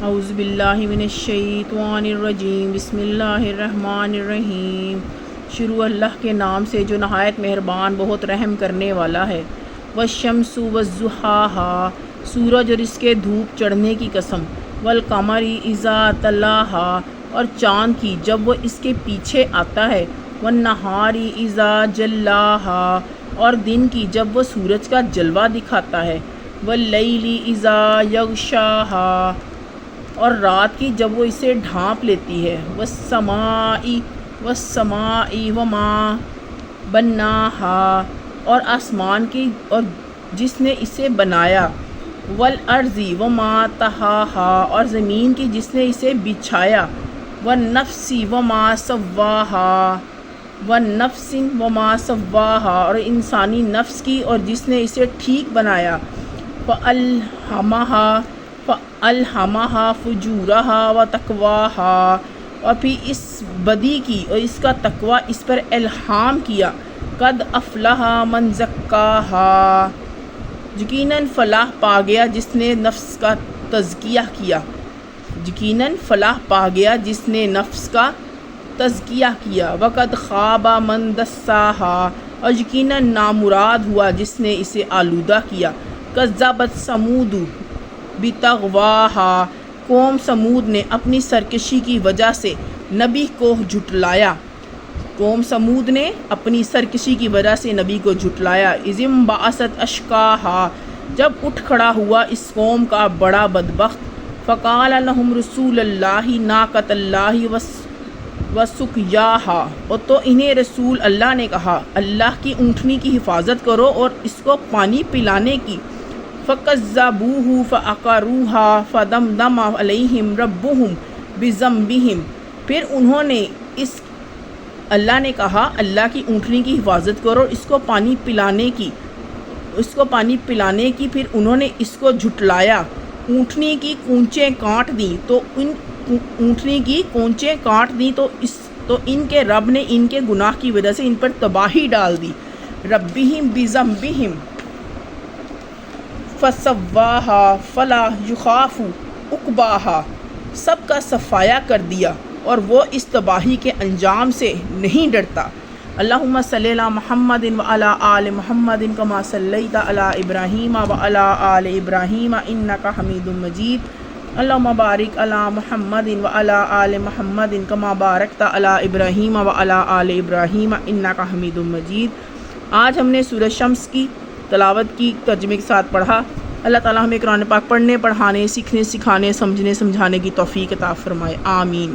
اعوذ باللہ من الشیطان الرجیم، بسم اللہ الرحمن الرحیم۔ شروع اللہ کے نام سے جو نہایت مہربان بہت رحم کرنے والا ہے۔ والشمس والضحاہا، سورج اور اس کے دھوپ چڑھنے کی قسم۔ والقمر اذا تلاہا، اور چاند کی جب وہ اس کے پیچھے آتا ہے۔ والنہار اذا جلاہا، اور دن کی جب وہ سورج کا جلوہ دکھاتا ہے۔ واللیل اذا یغشاہا، اور رات کی جب وہ اسے ڈھانپ لیتی ہے۔ والسماء وما بناہا، اور آسمان کی اور جس نے اسے بنایا۔ والارض وما طحاہا، اور زمین کی جس نے اسے بچھایا۔ والنفس وما سواہا، والنفس وما سواہا، اور انسانی نفس کی اور جس نے اسے ٹھیک بنایا۔ فَأَلْهَمَهَا فُجُورَهَا وَتَقْوَاهَا، اور پھر اس بدی کی اور اس کا تقوی اس پر الہام کیا۔ قَدْ أَفْلَحَ مَنْ زَكَّاهَا، یقیناً فلاح پا گیا جس نے نفس کا تزکیہ کیا۔ یقیناً فلاح پا گیا جس نے نفس کا تزکیہ کیا۔ وَقَدْ خَابَ مَنْ دَسَّاهَا، اور یقیناً نامراد ہوا جس نے اسے آلودہ کیا۔ کذبت ثمود بطغواہا، قوم سمود نے اپنی سرکشی کی وجہ سے نبی کو جھٹلایا۔ قوم سمود نے اپنی سرکشی کی وجہ سے نبی کو جھٹلایا۔ اذ انبعثت اشقاہا، جب اٹھ کھڑا ہوا اس قوم کا بڑا بدبخت۔ فقال لهم رسول اللہ ناقۃ اللہ وسقیاہا، اور تو انہیں رسول اللہ نے کہا اللہ کی اونٹنی کی حفاظت کرو اور اس کو پانی پلانے کی۔ فَكَذَّبُوهُ فَعَقَرُوهَا فَدَمْدَمَ عَلَيْهِمْ رَبُّهُمْ بِذَنبِهِمْ، پھر انہوں نے اللہ نے کہا اللہ کی اونٹنی کی حفاظت کرو اس کو پانی پلانے کی، پھر انہوں نے اس کو جھٹلایا۔ اونٹنی کی کونچیں کاٹ دیں تو ان کے رب نے ان کے گناہ کی وجہ سے ان پر تباہی ڈال دی۔ ربہم بذنبہم فسواہا فلا یخاف عقباہا، سب کا صفایا کر دیا اور وہ اس تباہی کے انجام سے نہیں ڈرتا۔ اللہم صلی علی محمد وعلی آل محمد کما صلیت علی ابراہیم وعلی آل ابراہیم انک حمید مجید۔ اللہم بارک علی محمد وعلی آل محمد کما بارکت علی ابراہیم وعلی آل ابراہیم انک حمید مجید۔ آج ہم نے سورۃ شمس کی تلاوت کی، ترجمے کے ساتھ پڑھا۔ اللہ تعالیٰ ہمیں قرآن پاک پڑھنے، پڑھانے، سیکھنے، سکھانے، سمجھنے، سمجھانے کی توفیق عطا فرمائے، آمین۔